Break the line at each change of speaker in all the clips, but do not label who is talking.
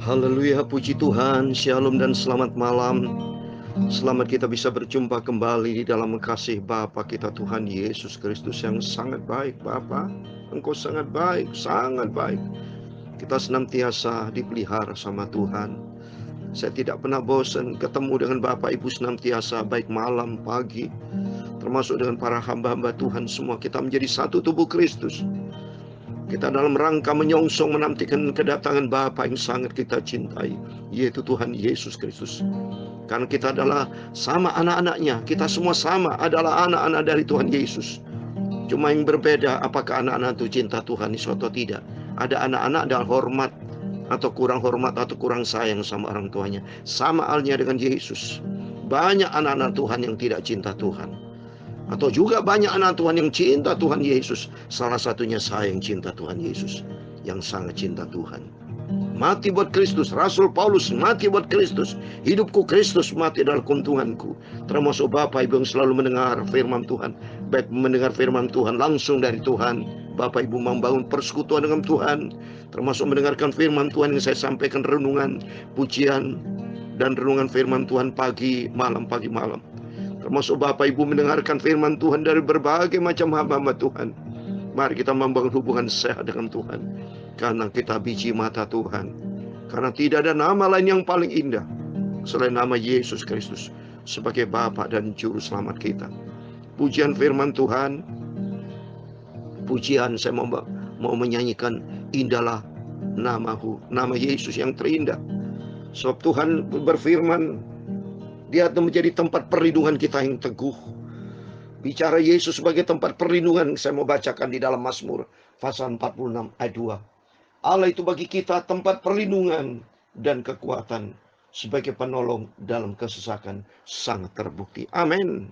Haleluya, puji Tuhan, shalom dan selamat malam. Selamat kita bisa berjumpa kembali di dalam kasih Bapa kita Tuhan Yesus Kristus yang sangat baik. Bapa, Engkau sangat baik, sangat baik. Kita senantiasa dipelihara sama Tuhan. Saya tidak pernah bosan ketemu dengan Bapak Ibu senantiasa, baik malam, pagi, termasuk dengan para hamba-hamba Tuhan semua. Kita menjadi satu tubuh Kristus. Kita dalam rangka menyongsong menantikan kedatangan Bapa yang sangat kita cintai, yaitu Tuhan Yesus Kristus. Karena kita adalah sama anak-anaknya, kita semua sama adalah anak-anak dari Tuhan Yesus. Cuma yang berbeda apakah anak-anak itu cinta Tuhan Yesus atau tidak. Ada anak-anak dan hormat atau kurang sayang sama orang tuanya. Sama halnya dengan Yesus. Banyak anak-anak Tuhan yang tidak cinta Tuhan. Atau juga banyak anak Tuhan yang cinta Tuhan Yesus. Salah satunya saya yang cinta Tuhan Yesus, yang sangat cinta Tuhan. Mati buat Kristus. Rasul Paulus mati buat Kristus. Hidupku Kristus, mati adalah keuntunganku. Termasuk Bapak Ibu yang selalu mendengar firman Tuhan, baik mendengar firman Tuhan langsung dari Tuhan. Bapak Ibu membangun persekutuan dengan Tuhan, termasuk mendengarkan firman Tuhan yang saya sampaikan, renungan, pujian, dan renungan firman Tuhan pagi malam. Termasuk Bapak Ibu mendengarkan firman Tuhan dari berbagai macam hamba-hamba Tuhan. Mari kita membangun hubungan sehat dengan Tuhan. Karena kita biji mata Tuhan. Karena tidak ada nama lain yang paling indah selain nama Yesus Kristus sebagai Bapa dan Juru Selamat kita. Pujian firman Tuhan. Pujian saya mau menyanyikan, indahlah namamu, nama Yesus yang terindah. Sebab Tuhan berfirman, Dia menjadi tempat perlindungan kita yang teguh. Bicara Yesus sebagai tempat perlindungan, saya mau bacakan di dalam Mazmur pasal 46 ayat 2. Allah itu bagi kita tempat perlindungan dan kekuatan, sebagai penolong dalam kesesakan sangat terbukti. Amin.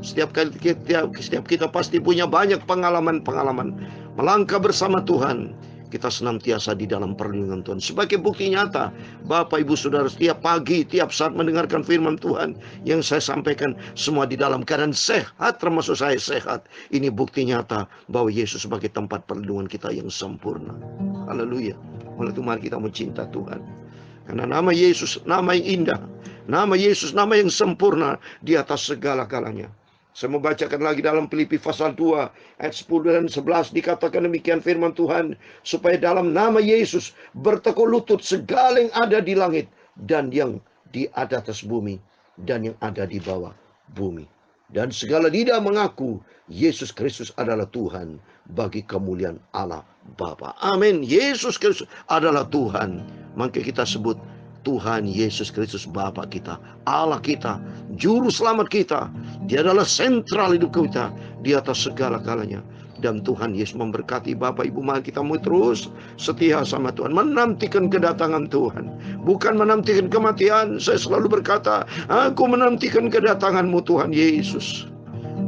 Setiap kita pasti punya banyak pengalaman melangkah bersama Tuhan. Kita senantiasa di dalam perlindungan Tuhan. Sebagai bukti nyata, Bapak Ibu Saudara, setiap pagi, tiap saat mendengarkan firman Tuhan yang saya sampaikan, semua di dalam keadaan sehat, termasuk saya sehat. Ini bukti nyata bahwa Yesus sebagai tempat perlindungan kita yang sempurna. Haleluya. Oleh itu mari kita mencinta Tuhan. Karena nama Yesus, nama yang indah. Nama Yesus, nama yang sempurna di atas segala-galanya. Saya membacakan lagi dalam Filipi pasal 2 ayat 10 dan 11, dikatakan demikian firman Tuhan, supaya dalam nama Yesus bertekuk lutut segala yang ada di langit dan yang di atas bumi dan yang ada di bawah bumi, dan segala lidah mengaku Yesus Kristus adalah Tuhan bagi kemuliaan Allah Bapa. Amin. Yesus Kristus adalah Tuhan. Maka kita sebut Tuhan Yesus Kristus Bapa kita, Allah kita, Juru Selamat kita. Dia adalah sentral hidup kita di atas segala-galanya. Dan Tuhan Yesus memberkati Bapak Ibu. Mari kita mau terus setia sama Tuhan, menantikan kedatangan Tuhan, bukan menantikan kematian. Saya selalu berkata, aku menantikan kedatangan-Mu Tuhan Yesus,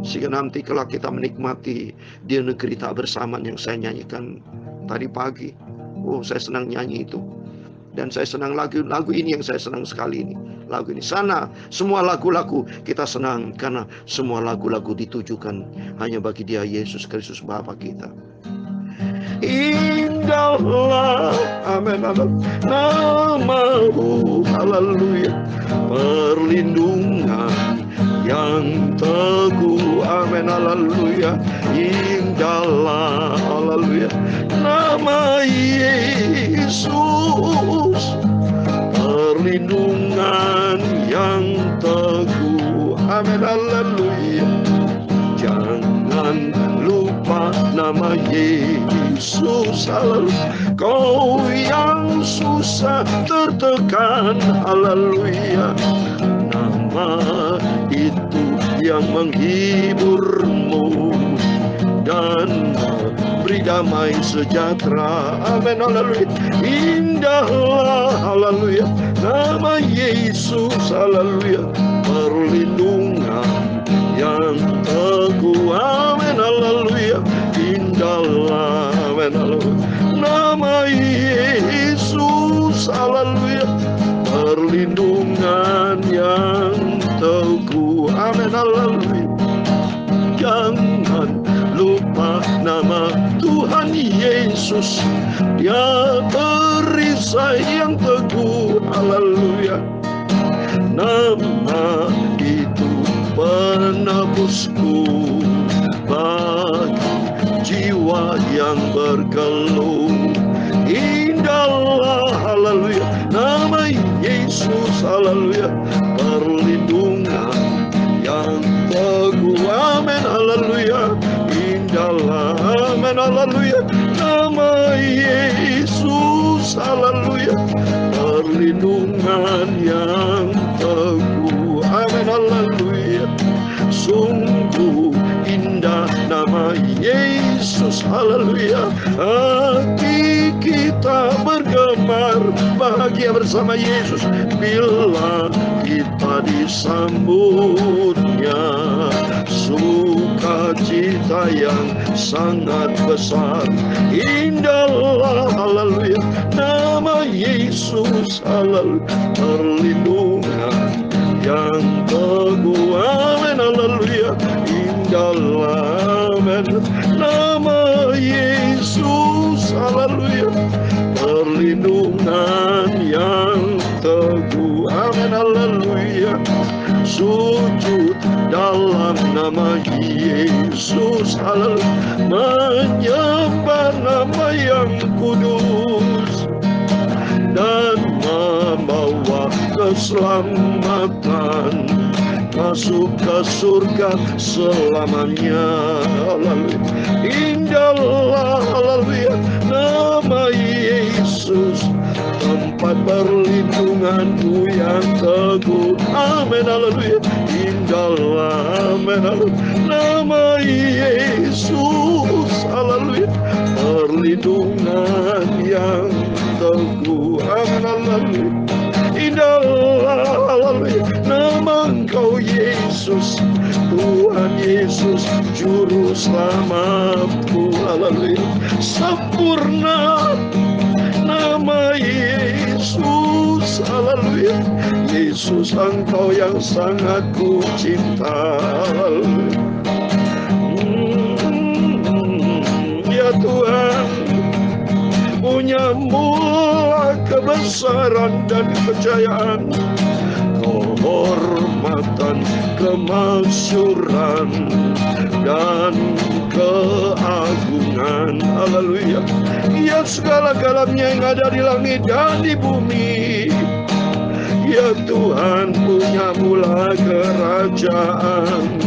sehingga nanti kalau kita menikmati di negeri tak bersamaan yang saya nyanyikan tadi pagi. Oh, saya senang nyanyi itu. Dan saya senang lagu ini yang saya senang sekali ini. Lagu ini. Sana semua lagu-lagu kita senang, karena semua lagu-lagu ditujukan hanya bagi Dia Yesus Kristus Bapa kita. Indahlah, amin, namamu, haleluya, perlindungan yang teguh, amin, haleluya. Indahlah, haleluya, nama Yesus, perlindungan yang teguh, amin, haleluya. Jangan lupa nama Yesus, haleluya. Kau yang susah tertekan, haleluya. Nama itu yang menghiburmu dan beri damai sejahtera, amin, haleluya. Indahlah, haleluya, nama Yesus, haleluya, perlindungan yang teguh, amin, haleluya. Indahlah, amin, haleluya, nama Yesus, haleluya, perlindungan yang teguh, amin, haleluya. Jangan lupa nama Tuhan Yesus, Dia beri perisai yang teguh. Haleluya. Nama itu penebusku bagi jiwa yang bergeluh. Indahlah, haleluya, nama Yesus, haleluya, perlindungan yang teguh. Amin, haleluya. Indahlah, amin, haleluya, nama Yesus, haleluya, perlindungan yang teguh. Amin, haleluya. Sungguh indah nama Yesus, haleluya. Hati kita bergemar bahagia bersama Yesus bila kita disambutnya. Sukacita yang sangat besar. Indahlah, haleluya, nama Yesus, haleluya, perlindungan yang teguh. Amin, haleluya. Indahlah, amin, nama Yesus, haleluya, perlindungan yang teguh. Amin, haleluya. Sujud dalam nama Yesus, haleluya, menyembah nama yang kudus dan membawa keselamatan masuk ke surga selamanya. Haleluya. Indahlah, haleluya, nama Yesus, tempat perlindunganku yang teguh. Amin, haleluya. Indahlah, amin, haleluya, nama Yesus, haleluya, perlindungan yang teguh. Amin, haleluya. Indahlah, haleluya, nama Engkau Yesus, Tuhan Yesus, Juru Selamatku. Haleluya. Sempurna nama Yesus, haleluya. Yesus, Engkau yang sangat ku cinta. Ya Tuhan, punya mula kebesaran dan kejayaan, kehormatan, kemasyuran, dan keagungan. Haleluya. Ya segala-galanya yang ada di langit dan di bumi. Ya Tuhan, punya mula kerajaan,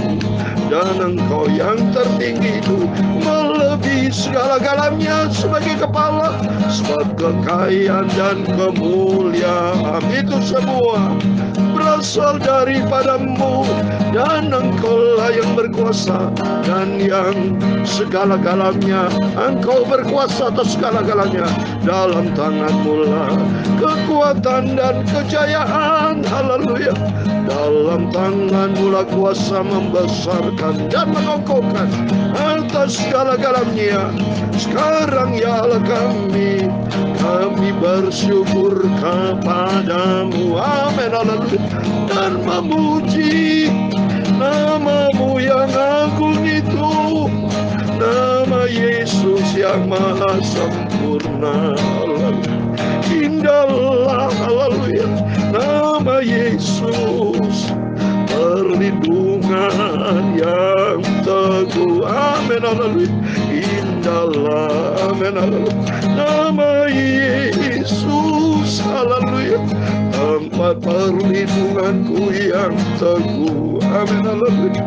dan Engkau yang tertinggi itu melebihi segala-galanya sebagai kepala. Sebab kekayaan dan kemuliaan itu semua berasal daripadamu, dan Engkaulah yang berkuasa dan yang segala-galanya. Engkau berkuasa atas segala-galanya. Dalam tanganmu lah kekuatan dan kejayaan. Haleluya. Dalam tanganmu lah kuasa membesarkan dan mengokohkan atas segala-galanya. Sekarang ya Allah kami bersyukur kepadamu. Amin, haleluya. Dan memuji namamu yang agung itu, nama Yesus yang maha sempurna. Indahlah, haleluya, nama Yesus, perlindungan yang teguh. Amin, haleluya. Indahlah, amin, haleluya, nama Yesus, haleluya, tempat perlindunganku yang teguh. Amin, haleluya.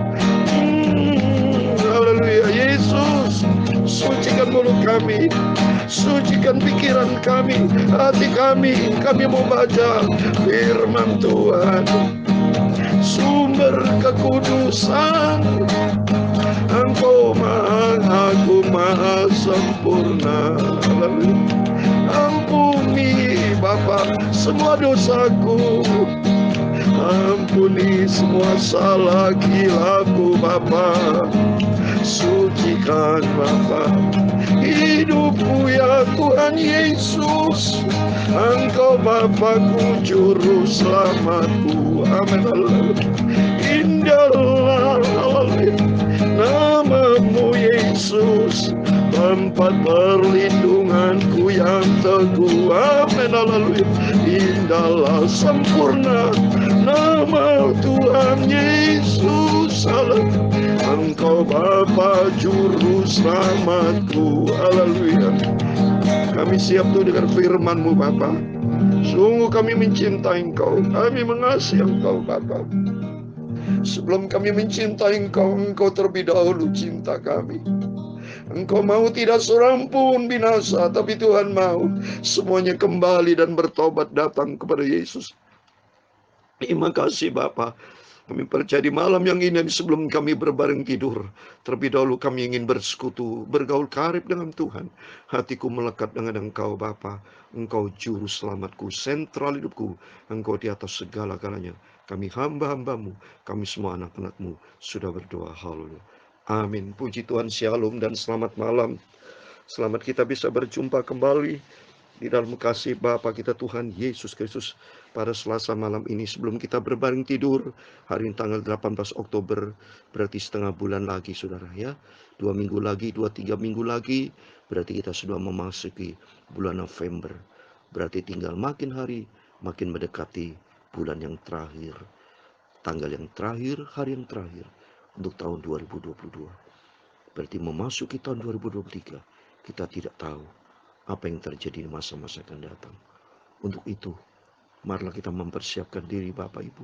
Haleluya. Yesus, sucikan mulut kami, sucikan pikiran kami, hati kami. Kami mau baca firman Tuhan, sumber kekudusan. Engkau maha agung, maha sempurna. Ampuni Bapa semua dosaku, ampuni semua salah kilaku Bapa. Sucikan Bapa hidupku ya Tuhan Yesus. Engkau Bapakku, juru selamatku. Amin. Indahlah, haleluya, namamu Yesus, tempat perlindungan imanku yang teguh. Amin, haleluya. Indahlah sempurna nama Tuhan Yesus. Engkau Bapa juru selamatku. Haleluya. Kami siap tuh dengan firman-Mu Bapa. Sungguh kami mencintai Engkau, kami mengasihi Engkau Bapa. Sebelum kami mencintai Engkau, Engkau terlebih dahulu cinta kami. Engkau mau tidak seorang pun binasa, tapi Tuhan mau semuanya kembali dan bertobat datang kepada Yesus. Terima kasih Bapa. Kami percaya di malam yang ini sebelum kami berbaring tidur, terlebih dahulu kami ingin bersekutu, bergaul karib dengan Tuhan. Hatiku melekat dengan Engkau Bapa. Engkau juru selamatku, sentral hidupku. Engkau di atas segala-galanya. Kami hamba-hambamu, kami semua anak-anakmu sudah berdoa. Haleluya. Amin. Puji Tuhan, shalom dan selamat malam. Selamat kita bisa berjumpa kembali di dalam kasih Bapa kita Tuhan Yesus Kristus pada Selasa malam ini sebelum kita berbaring tidur. Hari ini tanggal 18 Oktober, berarti setengah bulan lagi saudara ya. 2 minggu lagi, 2-3 minggu lagi, berarti kita sudah memasuki bulan November. Berarti tinggal makin hari makin mendekati bulan yang terakhir, tanggal yang terakhir, hari yang terakhir untuk tahun 2022. Berarti memasuki tahun 2023, kita tidak tahu apa yang terjadi di masa-masa akan datang. Untuk itu, marilah kita mempersiapkan diri Bapak Ibu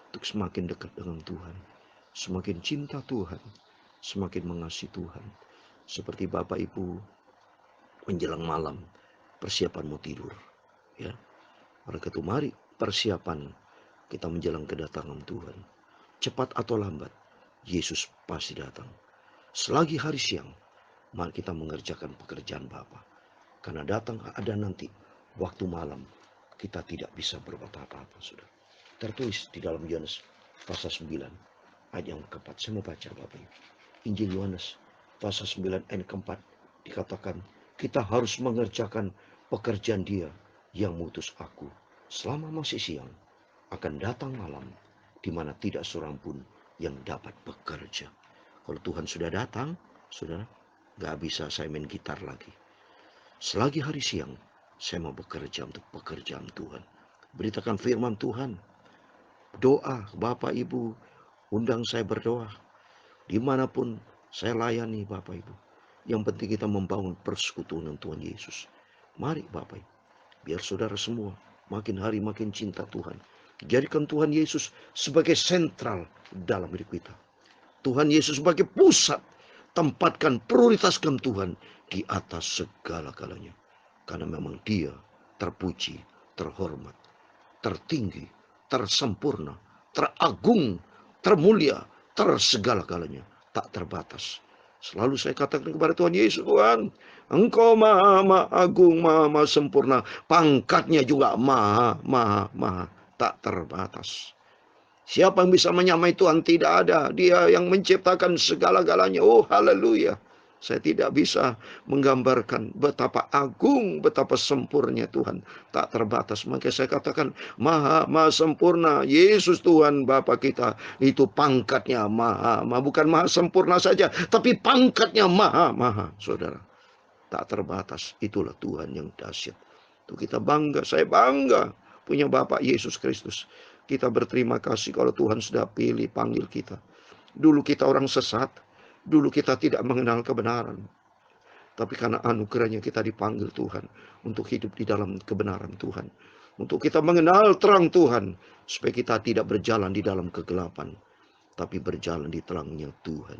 untuk semakin dekat dengan Tuhan, semakin cinta Tuhan, semakin mengasihi Tuhan. Seperti Bapak Ibu menjelang malam, persiapan mau tidur. Ya, oleh itu mari persiapan kita menjelang kedatangan Tuhan. Cepat atau lambat, Yesus pasti datang. Selagi hari siang, mari kita mengerjakan pekerjaan Bapa. Karena datang ada nanti waktu malam, kita tidak bisa berbuat apa-apa, saudara. Tertulis di dalam Yohanes pasal 9 ayat yang keempat. Saya mau baca Bapak Ibu. Injil Yohanes pasal 9 ayat keempat dikatakan, kita harus mengerjakan pekerjaan Dia yang mengutus aku. Selama masih siang, akan datang malam, di mana tidak seorang pun yang dapat bekerja. Kalau Tuhan sudah datang, saudara, gak bisa saya main gitar lagi. Selagi hari siang, saya mau bekerja untuk pekerjaan Tuhan. Beritakan firman Tuhan. Doa, Bapak Ibu, undang saya berdoa. Dimanapun saya layani Bapak Ibu. Yang penting kita membangun persekutuan dengan Tuhan Yesus. Mari Bapak Ibu, biar saudara semua makin hari makin cinta Tuhan. Jadikan Tuhan Yesus sebagai sentral dalam hidup kita. Tuhan Yesus sebagai pusat. Tempatkan, prioritaskan Tuhan di atas segala-galanya. Karena memang Dia terpuji, terhormat, tertinggi, tersempurna, teragung, termulia, tersegala-galanya, tak terbatas. Selalu saya katakan kepada Tuhan Yesus, Tuhan, Engkau maha agung, maha sempurna, pangkatnya juga maha, tak terbatas. Siapa yang bisa menyamai Tuhan? Tidak ada. Dia yang menciptakan segala-galanya. Oh haleluya. Saya tidak bisa menggambarkan betapa agung, betapa sempurna Tuhan. Tak terbatas. Maka saya katakan maha sempurna. Yesus Tuhan Bapa kita. Itu pangkatnya maha. Bukan maha sempurna saja. Tapi pangkatnya maha. Saudara. Tak terbatas. Itulah Tuhan yang dahsyat. Itu kita bangga. Saya bangga punya Bapak Yesus Kristus. Kita berterima kasih kalau Tuhan sudah pilih, panggil kita. Dulu kita orang sesat. Dulu kita tidak mengenal kebenaran. Tapi karena anugerahnya kita dipanggil Tuhan. Untuk hidup di dalam kebenaran Tuhan. Untuk kita mengenal terang Tuhan. Supaya kita tidak berjalan di dalam kegelapan. Tapi berjalan di terangnya Tuhan.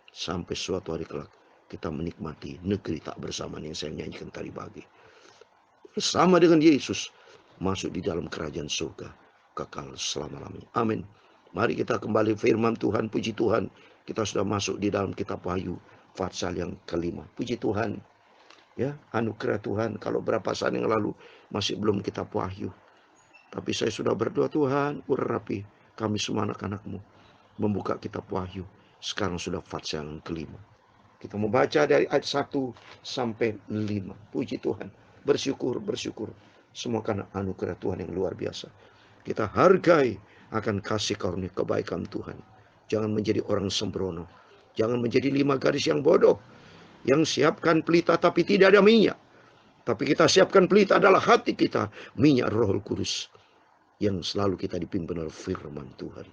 Sampai suatu hari kelak kita menikmati negeri tak bersamaan yang saya nyanyikan tadi pagi. Sama dengan Yesus. Masuk di dalam kerajaan surga. Kekal selama-lamanya. Amin. Mari kita kembali firman Tuhan. Puji Tuhan. Kita sudah masuk di dalam kitab Wahyu. Pasal yang kelima. Puji Tuhan. Ya, anugerah Tuhan. Kalau berapa saat yang lalu masih belum kitab Wahyu. Tapi saya sudah berdoa, Tuhan, urapi kami semua anak-anakmu. Membuka kitab Wahyu. Sekarang sudah pasal yang kelima. Kita membaca dari ayat 1 sampai 5. Puji Tuhan. Bersyukur. Semua karena anugerah Tuhan yang luar biasa. Kita hargai akan kasih karunia kebaikan Tuhan. Jangan menjadi orang sembrono. Jangan menjadi 5 gadis yang bodoh. Yang siapkan pelita tapi tidak ada minyak. Tapi kita siapkan pelita adalah hati kita, minyak Roh Kudus yang selalu kita dipimpin oleh firman Tuhan.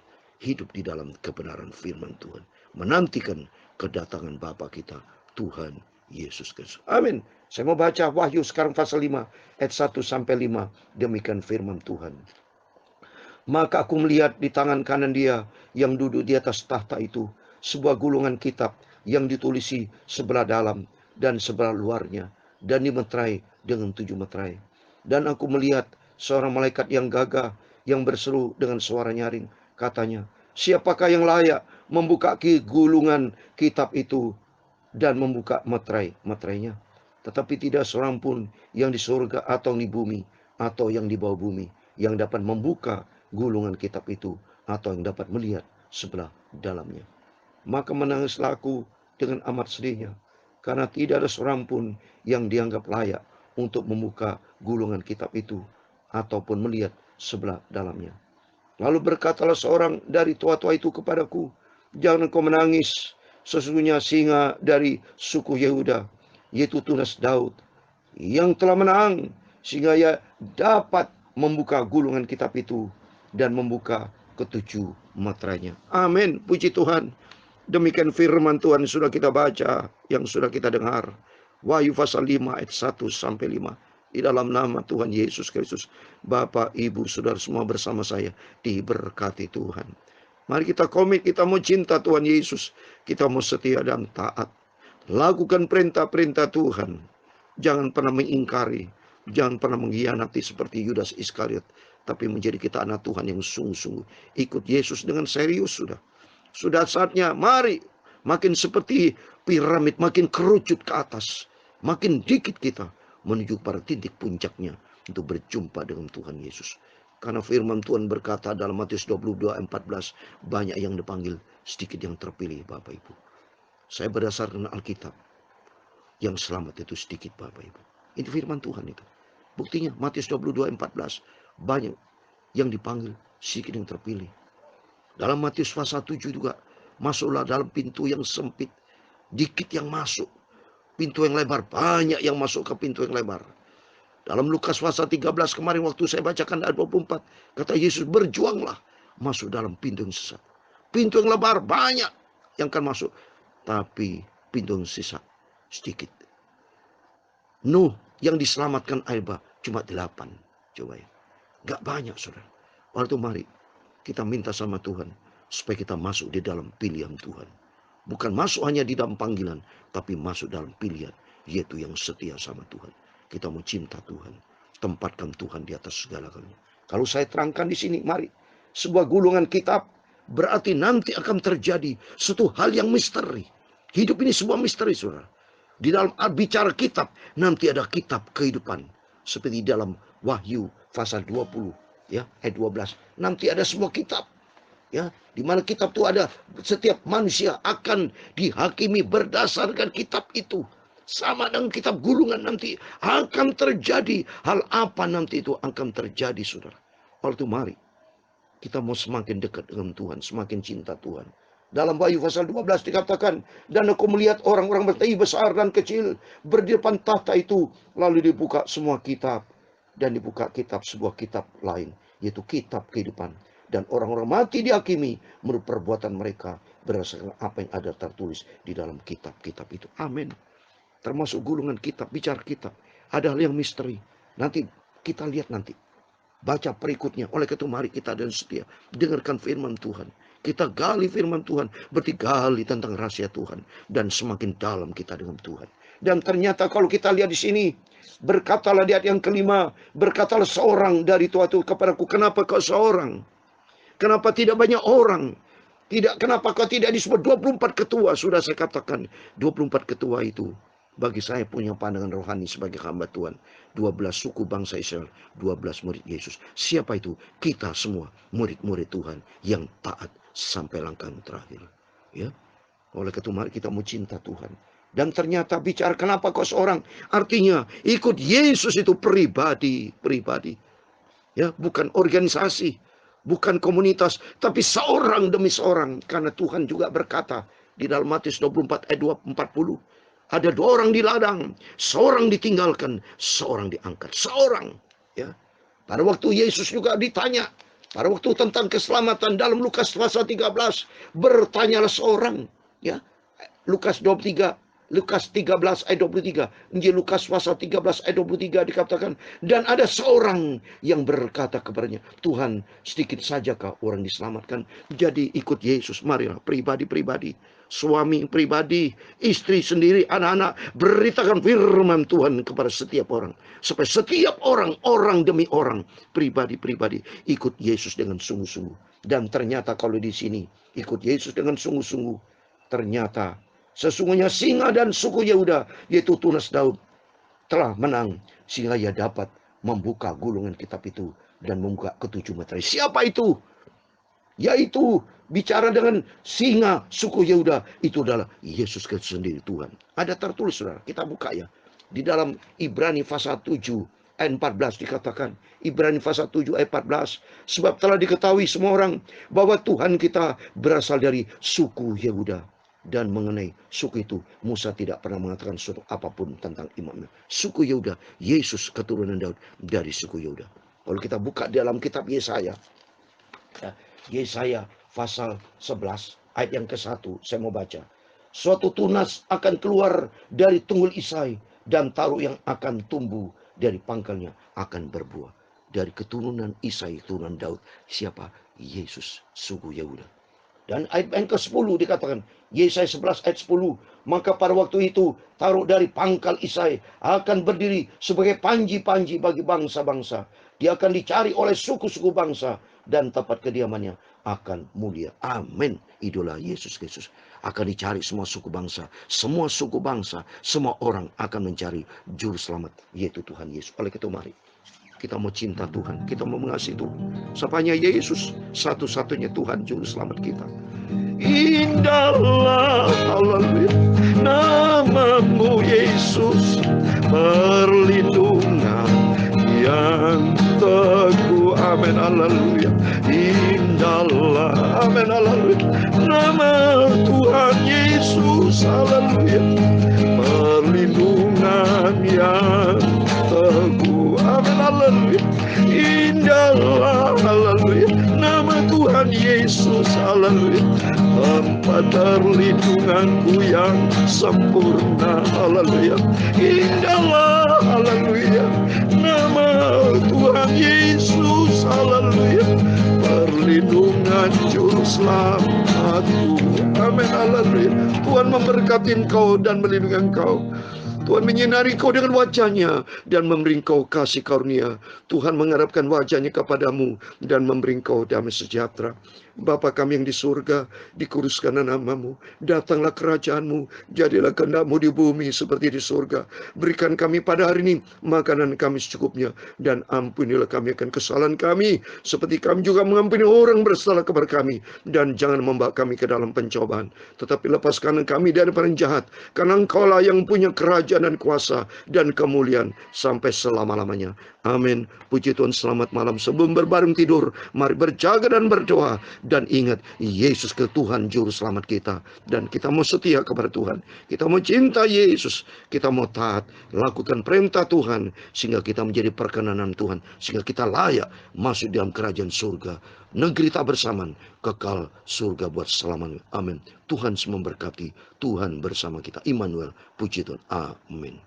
Hidup di dalam kebenaran firman Tuhan. Menantikan kedatangan Bapa kita, Tuhan Yesus Kristus. Amin. Saya mau baca Wahyu sekarang pasal 5 ayat 1 sampai 5. Demikian firman Tuhan. Maka aku melihat di tangan kanan Dia yang duduk di atas tahta itu sebuah gulungan kitab yang ditulisi sebelah dalam dan sebelah luarnya, dan dimeterai dengan 7 meterai. Dan aku melihat seorang malaikat yang gagah yang berseru dengan suara nyaring, katanya, siapakah yang layak membuka gulungan kitab itu dan membuka meterainya? Tetapi tidak seorang pun yang di surga atau di bumi atau yang di bawah bumi yang dapat membuka gulungan kitab itu atau yang dapat melihat sebelah dalamnya. Maka menangislah aku dengan amat sedihnya, karena tidak ada seorang pun yang dianggap layak untuk membuka gulungan kitab itu ataupun melihat sebelah dalamnya. Lalu berkatalah seorang dari tua-tua itu kepadaku, jangan kau menangis, sesungguhnya singa dari suku Yehuda, yaitu tunas Daud, yang telah menang, sehingga ia dapat membuka gulungan kitab itu dan membuka ketujuh meterainya. Amin, puji Tuhan. Demikian firman Tuhan sudah kita baca, yang sudah kita dengar. Wahyu pasal 5 ayat 1 sampai 5. Di dalam nama Tuhan Yesus Kristus, Bapak, Ibu, Saudara semua bersama saya diberkati Tuhan. Mari kita komit, kita mau cinta Tuhan Yesus, kita mau setia dan taat. Lakukan perintah-perintah Tuhan. Jangan pernah mengingkari, jangan pernah mengkhianati seperti Yudas Iskariot, tapi menjadi kita anak Tuhan yang sungguh-sungguh ikut Yesus dengan serius. Sudah saatnya, mari makin seperti piramid, makin kerucut ke atas, makin dikit kita menuju pada titik puncaknya untuk berjumpa dengan Tuhan Yesus. Karena firman Tuhan berkata dalam Matius 22:14, banyak yang dipanggil, sedikit yang terpilih, Bapak Ibu. Saya berdasarkan Alkitab, yang selamat itu sedikit, Bapak Ibu. Ini firman Tuhan itu. Buktinya Matius 22:14, banyak yang dipanggil, sedikit yang terpilih. Dalam Matius pasal 7 juga, masuklah dalam pintu yang sempit, dikit yang masuk. Pintu yang lebar, banyak yang masuk ke pintu yang lebar. Dalam Lukas pasal 13 kemarin waktu saya bacakan ayat 24, kata Yesus, berjuanglah masuk dalam pintu yang sesat. Pintu yang lebar, banyak yang akan masuk. Tapi pintu yang sesat, sedikit. Nuh yang diselamatkan air bah, cuma 8. Coba ya. Gak banyak, saudara. Waktu mari kita minta sama Tuhan supaya kita masuk di dalam pilihan Tuhan. Bukan masuk hanya di dalam panggilan, tapi masuk dalam pilihan, yaitu yang setia sama Tuhan. Kita mau cinta Tuhan, tempatkan Tuhan di atas segala-galanya. Kalau saya terangkan di sini, mari, sebuah gulungan kitab berarti nanti akan terjadi suatu hal yang misteri. Hidup ini sebuah misteri, saudara. Di dalam bicara kitab, nanti ada kitab kehidupan. Seperti dalam Wahyu pasal 20. Ya, ayat 12. Nanti ada sebuah kitab, ya, di mana kitab itu ada, setiap manusia akan dihakimi berdasarkan kitab itu. Sama dengan kitab gulungan nanti akan terjadi. Hal apa nanti itu akan terjadi, saudara? Oleh itu mari kita mau semakin dekat dengan Tuhan, semakin cinta Tuhan. Dalam Wahyu pasal 12 dikatakan, dan aku melihat orang-orang bertinggi besar dan kecil berdiri depan tahta itu, lalu dibuka semua kitab. Dan dibuka kitab, sebuah kitab lain, yaitu kitab kehidupan. Dan orang-orang mati dihakimi menurut perbuatan mereka berdasarkan apa yang ada tertulis di dalam kitab-kitab itu. Amin. Termasuk gulungan kitab, bicara kitab. Ada hal yang misteri. Nanti kita lihat nanti. Baca berikutnya. Oleh itu mari kita dan setia dengarkan firman Tuhan. Kita gali firman Tuhan, berarti gali tentang rahasia Tuhan. Dan semakin dalam kita dengan Tuhan. Dan ternyata kalau kita lihat di sini, berkatalah di ayat yang kelima, berkatalah seorang dari tua itu kepadaku, kenapa kau seorang? Kenapa tidak banyak orang? Kenapa kau tidak disebut 24 ketua? Sudah saya katakan, 24 ketua itu bagi saya punya pandangan rohani sebagai hamba Tuhan. 12 suku bangsa Israel, 12 murid Yesus. Siapa itu? Kita semua murid-murid Tuhan yang taat sampai langkah terakhir. Ya. Oleh itu mari kita mau cinta Tuhan. Dan ternyata bicara kenapa kau seorang, artinya ikut Yesus itu pribadi. Ya, bukan organisasi, bukan komunitas, tapi seorang demi seorang. Karena Tuhan juga berkata di dalam Matius 24 ayat 40, Ada 2 orang di ladang, seorang ditinggalkan, seorang diangkat. Seorang, ya. Pada waktu Yesus juga ditanya, pada waktu tentang keselamatan dalam Lukas pasal 13, bertanyalah seorang, ya. Lukas 13 ayat 23. Injil Lukas pasal 13 ayat 23 dikatakan, dan ada seorang yang berkata kepadanya, Tuhan, sedikit sajakah orang diselamatkan? Jadi ikut Yesus, marilah pribadi-pribadi, suami pribadi, istri sendiri, anak-anak, beritakan firman Tuhan kepada setiap orang, supaya setiap orang, orang demi orang, pribadi-pribadi ikut Yesus dengan sungguh-sungguh. Dan ternyata kalau di sini ikut Yesus dengan sungguh-sungguh, ternyata sesungguhnya singa dan suku Yehuda, yaitu tunas Daud, telah menang, sehingga ia dapat membuka gulungan kitab itu dan membuka ketujuh meterai. Siapa itu? Yaitu bicara dengan singa suku Yehuda, itu adalah Yesus Kristus sendiri, Tuhan. Ada tertulis, saudara, kita buka ya. Di dalam Ibrani pasal 7 ayat 14 dikatakan, Ibrani pasal 7 ayat 14, sebab telah diketahui semua orang bahwa Tuhan kita berasal dari suku Yehuda. Dan mengenai suku itu, Musa tidak pernah mengatakan sesuatu apapun tentang imamnya. Suku Yehuda, Yesus keturunan Daud dari suku Yehuda. Kalau kita buka dalam kitab Yesaya, Yesaya pasal 11 ayat yang ke-1, saya mau baca. Suatu tunas akan keluar dari tunggul Isai, dan taruh yang akan tumbuh dari pangkalnya akan berbuah. Dari keturunan Isai, keturunan Daud. Siapa? Yesus, suku Yehuda. Dan ayat yang ke-10 dikatakan, Yesaya 11 ayat 10, maka pada waktu itu taruh dari pangkal Isai akan berdiri sebagai panji-panji bagi bangsa-bangsa. Dia akan dicari oleh suku-suku bangsa, dan tempat kediamannya akan mulia. Amin. Idola Yesus Kristus akan dicari semua suku bangsa. Semua suku bangsa, semua orang akan mencari juru selamat, yaitu Tuhan Yesus. Oleh itu mari kita mau cinta Tuhan, kita mau mengasihi Tuhan. Sapanya Yesus satu-satunya Tuhan juru selamat kita. Indahlah, haleluya, namamu Yesus, perlindungan yang teguh. Amin, haleluya. Indahlah, amin, haleluya, nama Tuhan Yesus, haleluya, perlindungan yang teguh. Amin, haleluya. Indahlah, haleluya, nama Tuhan Yesus, haleluya, tempat perlindunganku yang sempurna, haleluya. Indahlah, haleluya, nama Tuhan Yesus, haleluya, perlindungan juru selamatku. Amin, haleluya. Tuhan memberkati engkau dan melindungi engkau. Tuhan menyinari kau dengan wajahnya dan memberi kau kasih karunia. Tuhan mengharapkan wajahnya kepadamu dan memberi kau damai sejahtera. Bapa kami yang di surga, dikuduskanlah namamu, datanglah kerajaanmu, jadilah kehendakmu di bumi seperti di surga. Berikan kami pada hari ini makanan kami secukupnya, dan ampunilah kami akan kesalahan kami, seperti kami juga mengampuni orang bersalah kepada kami. Dan jangan membawa kami ke dalam pencobaan, tetapi lepaskan kami dari orang jahat, karena Engkaulah yang punya kerajaan dan kuasa dan kemuliaan sampai selama-lamanya. Amin. Puji Tuhan, selamat malam. Sebelum berbaring tidur, mari berjaga dan berdoa. Dan ingat, Yesus ke Tuhan Juru Selamat kita. Dan kita mau setia kepada Tuhan. Kita mau cinta Yesus. Kita mau taat, lakukan perintah Tuhan, sehingga kita menjadi perkenanan Tuhan. Sehingga kita layak masuk dalam kerajaan surga. Negeri tak bersamaan, kekal surga buat selamanya. Amin. Tuhan memberkati. Tuhan bersama kita. Immanuel. Puji Tuhan. Amin.